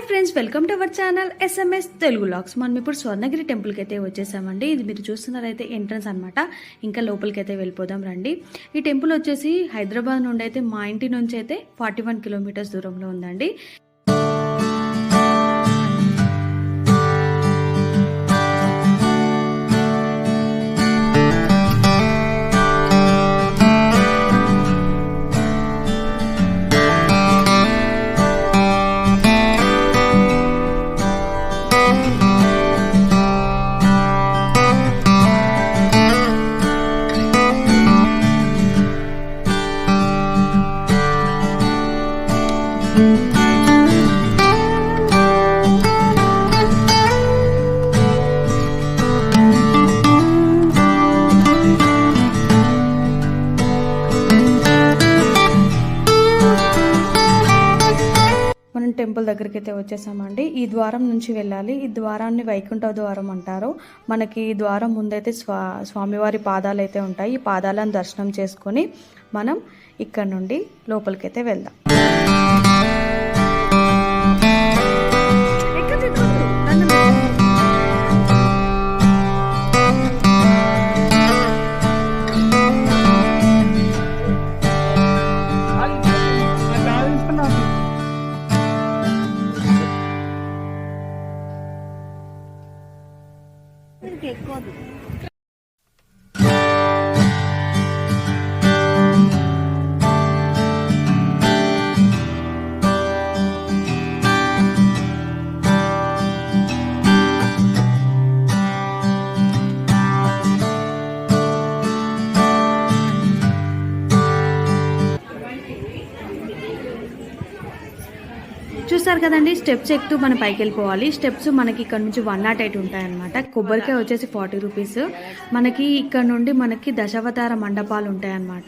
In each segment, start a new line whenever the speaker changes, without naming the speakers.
Friends, welcome to our channel SMS Telugu vlogs. మనం ఇప్పుడు స్వర్ణగిరి టెంపుల్కి అయితే వచ్చేసామండి. ఇది మీరు చూస్తున్నారైతే ఎంట్రన్స్ అనమాట. ఇంకా లోపలికి అయితే వెళ్ళిపోదాం రండి. ఈ టెంపుల్ వచ్చేసి హైదరాబాద్ నుండి అయితే మా ఇంటి నుంచి అయితే 41 కిలోమీటర్స్ దూరంలో ఉందండి. టెంపుల్ దగ్గరికి అయితే వచ్చేసామండి. ఈ ద్వారం నుంచి వెళ్ళాలి. ఈ ద్వారాన్ని వైకుంఠ ద్వారం అంటారు. మనకి ఈ ద్వారం ముందైతే స్వామివారి పాదాలు అయితే ఉంటాయి. ఈ పాదాలను దర్శనం చేసుకొని మనం ఇక్కడ నుండి లోపలికైతే వెళ్దాం. చూసారు కదండి, స్టెప్స్ ఎక్కుతూ మనం పైకి వెళ్ళిపోవాలి. స్టెప్స్ మనకి ఇక్కడ నుంచి 108 ఉంటాయన్నమాట. కొబ్బరికాయ వచ్చేసి 40 రూపీస్. మనకి ఇక్కడ నుండి మనకి దశావతార మండపాలు ఉంటాయన్నమాట.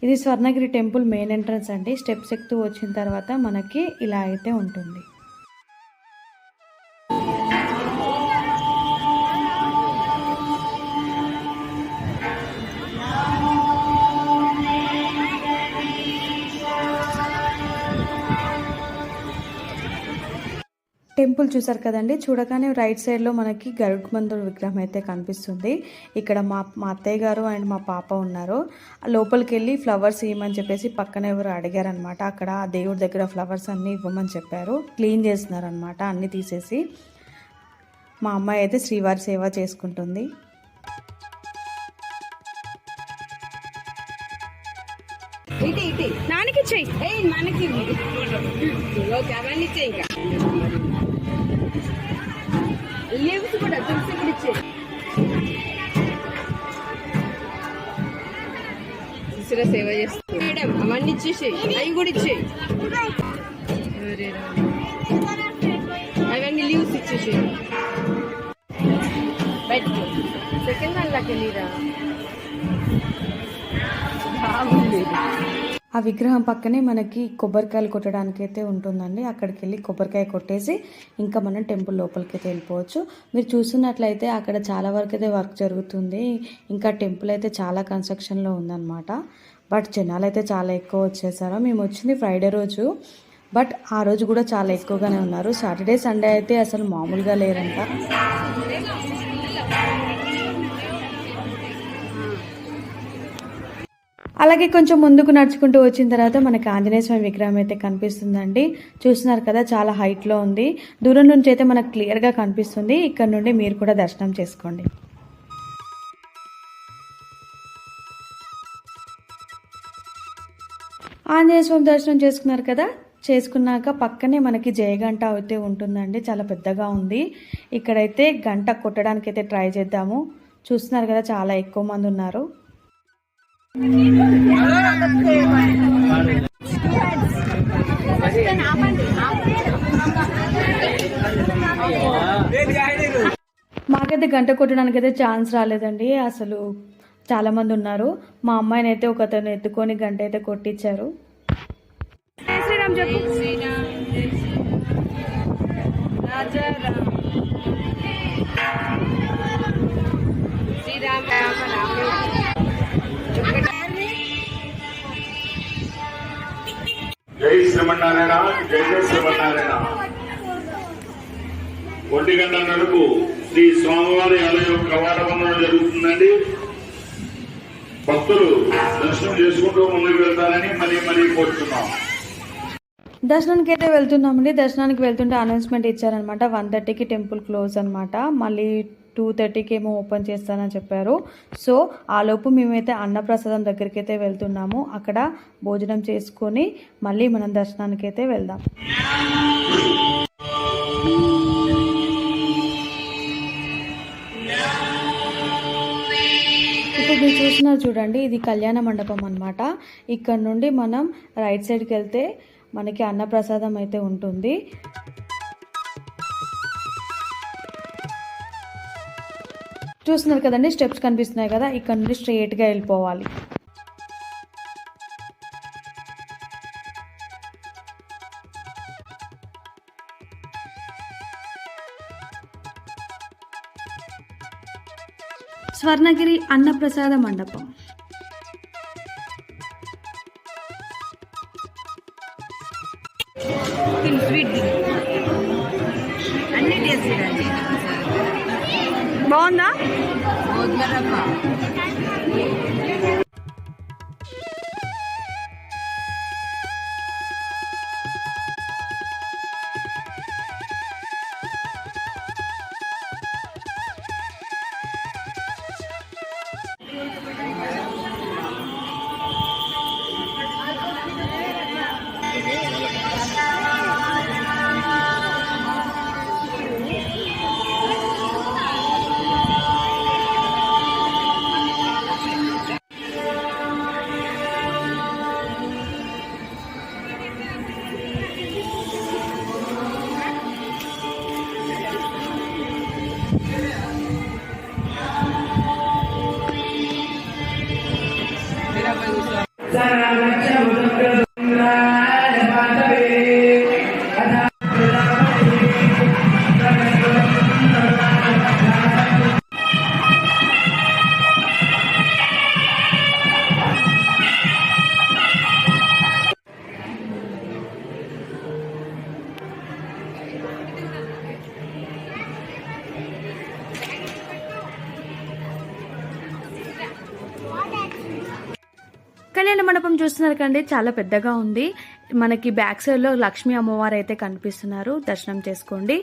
ఇది స్వర్ణగిరి టెంపుల్ మెయిన్ ఎంట్రన్స్ అండి. స్టెప్స్ ఎక్కుతూ వచ్చిన తర్వాత మనకి ఇలా అయితే ఉంటుంది. టెంపుల్ చూసారు కదండి. చూడగానే రైట్ సైడ్లో మనకి గరుత్మంతుడి విగ్రహం అయితే కనిపిస్తుంది. ఇక్కడ మా అత్తయ్య గారు అండ్ మా పాప ఉన్నారు. లోపలికి వెళ్ళి ఫ్లవర్స్ ఇవ్వమని చెప్పేసి పక్కన ఎవరు అడిగారనమాట. అక్కడ దేవుడి దగ్గర ఫ్లవర్స్ అన్నీ ఇవ్వమని చెప్పారు. క్లీన్ చేస్తున్నారనమాట అన్నీ తీసేసి. మా అమ్మాయి అయితే శ్రీవారి సేవ చేసుకుంటుంది.
లీవ్స్ కూడా తులసి కూడా ఇచ్చే శిశుర సేవ చేస్తుంది మేడం. అవన్నీ ఇచ్చేసేయి, అవి కూడా ఇచ్చేయి. అవన్నీ లీవ్స్ ఇచ్చేసేయి. బయటకు సెకండ్ వన్ లాగా వెళ్ళిరా. బాగుంది.
ఆ విగ్రహం పక్కనే మనకి కొబ్బరికాయలు కొట్టడానికి అయితే ఉంటుందండి. అక్కడికి వెళ్ళి కొబ్బరికాయ కొట్టేసి ఇంకా మనం టెంపుల్ లోపలికి అయితే వెళ్ళిపోవచ్చు. మీరు చూస్తున్నట్లయితే అక్కడ చాలా వరకు అయితే వర్క్ జరుగుతుంది. ఇంకా టెంపుల్ అయితే చాలా కన్స్ట్రక్షన్లో ఉందన్నమాట. బట్ జనాలు అయితే చాలా ఎక్కువ వచ్చేసారు. మేము వచ్చింది ఫ్రైడే రోజు, బట్ ఆ రోజు కూడా చాలా ఎక్కువగానే ఉన్నారు. సాటర్డే సండే అయితే అసలు మామూలుగా లేరంట. అలాగే కొంచెం ముందుకు నడుచుకుంటూ వచ్చిన తర్వాత మనకి ఆంజనేయ స్వామి విగ్రహం అయితే కనిపిస్తుందండి. చూస్తున్నారు కదా, చాలా హైట్లో ఉంది. దూరం నుంచి అయితే మనకు క్లియర్గా కనిపిస్తుంది. ఇక్కడ నుండి మీరు కూడా దర్శనం చేసుకోండి. ఆంజనేయ స్వామి దర్శనం చేసుకున్నారు కదా, చేసుకున్నాక పక్కనే మనకి జయగంట అయితే ఉంటుందండి. చాలా పెద్దగా ఉంది. ఇక్కడైతే గంట కొట్టడానికి అయితే ట్రై చేద్దాము. చూస్తున్నారు కదా, చాలా ఎక్కువ మంది ఉన్నారు. మాకైతే గంట కొట్టడానికి అయితే ఛాన్స్ రాలేదండి. అసలు చాలా మంది ఉన్నారు. మా అమ్మాయిని అయితే ఒకతను ఎత్తుకొని గంట అయితే కొట్టించారు. శ్రీరామ్ చెప్పు.
జై శ్రీమన్నారాయణ, జై జై శ్రీమన్నారాయణ. 1:00 శ్రీ స్వామివారి ఆలయం కవాటబంధన జరుగుతుందండి. భక్తులు దర్శనం చేసుకుంటూ ముందుకు వెళ్తారని మరీ కోరుతున్నాం.
దర్శనానికి అయితే వెళ్తున్నామండి. దర్శనానికి వెళ్తుంటే అనౌన్స్మెంట్ ఇచ్చారనమాట. 1:30కి టెంపుల్ క్లోజ్ అనమాట. మళ్ళీ 2:30కి ఏమో ఓపెన్ చేస్తానని చెప్పారు. సో ఆలోపు మేమైతే అన్నప్రసాదం దగ్గరికి అయితే వెళ్తున్నాము. అక్కడ భోజనం చేసుకొని మళ్ళీ మనం దర్శనానికి అయితే వెళ్దాం. ఇప్పుడు మీరు చూస్తున్నారు చూడండి, ఇది కళ్యాణ మండపం అనమాట. ఇక్కడ నుండి మనం రైట్ సైడ్కి వెళ్తే మనకి అన్నప్రసాదం అయితే ఉంటుంది. చూస్తున్నారు కదండి, స్టెప్స్ కనిపిస్తున్నాయి కదా, ఇక్కడ నుండి స్ట్రైట్గా వెళ్ళిపోవాలి. స్వర్ణగిరి అన్నప్రసాద మండపం. బాగుందా? కళ్యాణ మండపం చూస్తున్నారు కండి, చాలా పెద్దగా ఉంది. మనకి బ్యాక్ సైడ్ లో లక్ష్మీ అమ్మవారు అయితే కనిపిస్తున్నారు. దర్శనం చేసుకోండి.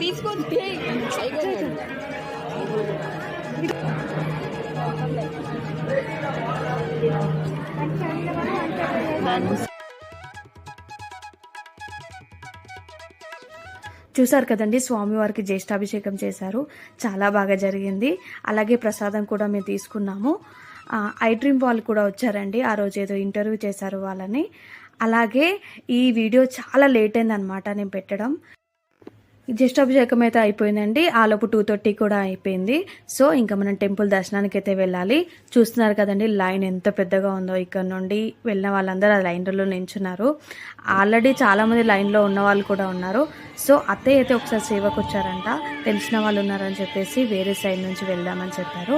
తీసుకో
చూసారు కదండి, స్వామివారికి జ్యేష్ఠాభిషేకం చేశారు. చాలా బాగా జరిగింది. అలాగే ప్రసాదం కూడా మేము తీసుకున్నాము. ఐ డ్రీమ్ వాళ్ళు కూడా వచ్చారండి. ఆ రోజు ఏదో ఇంటర్వ్యూ చేశారు వాళ్ళని. అలాగే ఈ వీడియో చాలా లేట్ అయిందనమాట నేను పెట్టడం. జ్యేష్ఠాభిషేకం అయితే అయిపోయిందండి. ఆలోపు 2:30 కూడా అయిపోయింది. సో ఇంకా మనం టెంపుల్ దర్శనానికి అయితే వెళ్ళాలి. చూస్తున్నారు కదండి లైన్ ఎంత పెద్దగా ఉందో. ఇక్కడ నుండి వెళ్ళిన వాళ్ళందరూ ఆ లైన్లలో నించున్నారు. ఆల్రెడీ చాలామంది లైన్లో ఉన్న వాళ్ళు కూడా ఉన్నారు. సో అత్తయ్య అయితే ఒకసారి సేవకు వచ్చారంట. తెలిసిన వాళ్ళు ఉన్నారని చెప్పేసి వేరే సైడ్ నుంచి వెళ్దామని చెప్పారు.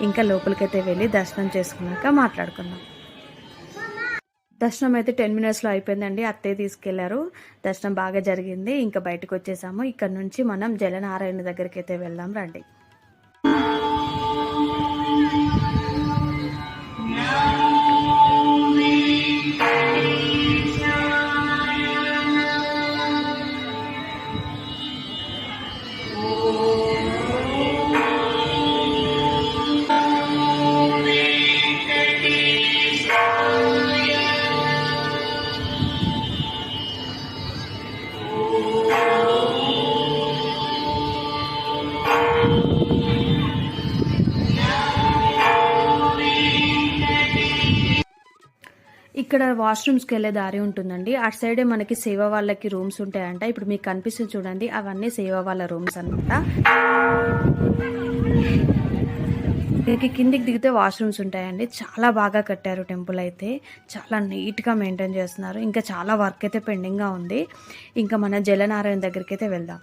ఇంకా లోపలికైతే వెళ్ళి దర్శనం చేసుకున్నాక మాట్లాడుకుందాం. దర్శనం అయితే 10 మినిట్స్లో అయిపోయిందండి. అత్తయ్య తీసుకెళ్లారు. దర్శనం బాగా జరిగింది. ఇంకా బయటకు వచ్చేసాము. ఇక్కడ నుంచి మనం జలనారాయణ దగ్గరికి అయితే వెళ్దాం రండి. ఇక్కడ వాష్రూమ్స్కి వెళ్ళే దారి ఉంటుందండి. అటు సైడే మనకి సేవ వాళ్ళకి రూమ్స్ ఉంటాయంట. ఇప్పుడు మీకు కనిపిస్తుంది చూడండి, అవన్నీ సేవ వాళ్ళ రూమ్స్ అనమాట. దీనికి కిందికి దిగితే వాష్రూమ్స్ ఉంటాయండి. చాలా బాగా కట్టారు టెంపుల్ అయితే. చాలా నీట్గా మెయింటైన్ చేస్తున్నారు. ఇంకా చాలా వర్క్ అయితే పెండింగ్గా ఉంది. ఇంకా మన జలనారాయణ దగ్గరికి అయితే వెళ్దాం.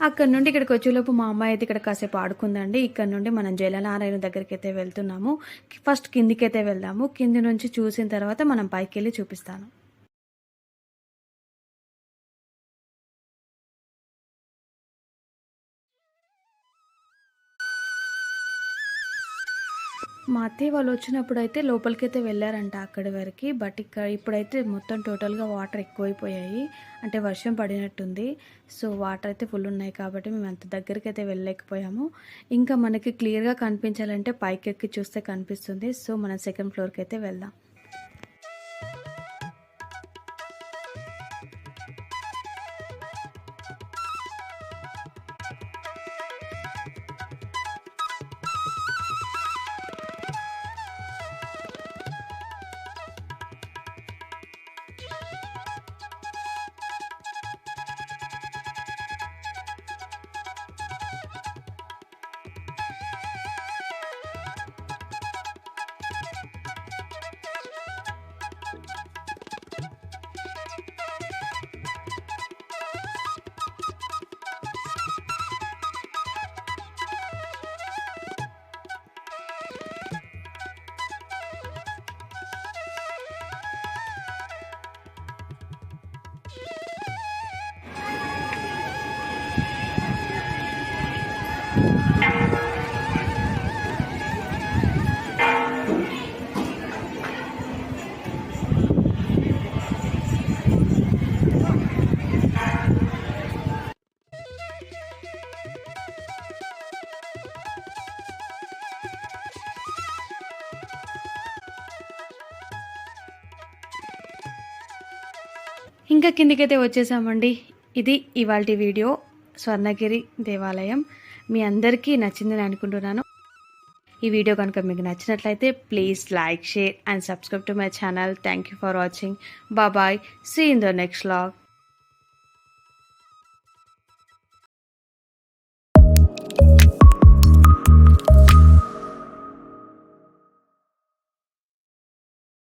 అక్కడ నుండి ఇక్కడికి వచ్చేలోపు మా అమ్మాయి అయితే ఇక్కడ కాసేపు ఆడుకుందండి. ఇక్కడ నుండి మనం జలనారాయణ దగ్గరికి అయితే వెళ్తున్నాము. ఫస్ట్ కిందికి అయితే వెళ్దాము. కింది నుంచి చూసిన తర్వాత మనం పైకి వెళ్ళి చూపిస్తాను. మా అత్తయ్య వాళ్ళు వచ్చినప్పుడు అయితే లోపలికైతే వెళ్ళారంట అక్కడి వరకు. బట్ ఇప్పుడైతే మొత్తం టోటల్గా వాటర్ ఎక్కువైపోయాయి. అంటే వర్షం పడినట్టుంది. సో వాటర్ అయితే ఫుల్ ఉన్నాయి కాబట్టి మేము అంత దగ్గరికి అయితే వెళ్ళలేకపోయాము. ఇంకా మనకి క్లియర్గా కనిపించాలంటే పైకి ఎక్కి చూస్తే కనిపిస్తుంది. సో మనం సెకండ్ ఫ్లోర్కి అయితే వెళ్దాం. ఇంకా కిందికైతే వచ్చేసామండి. ఇది ఇవాల్టి వీడియో స్వర్ణగిరి దేవాలయం. మీ అందరికీ నచ్చిందని అనుకుంటున్నాను. ఈ వీడియో కనుక మీకు నచ్చినట్లయితే please like, share and subscribe to my channel. Thank you for watching. Bye. See in the next vlog.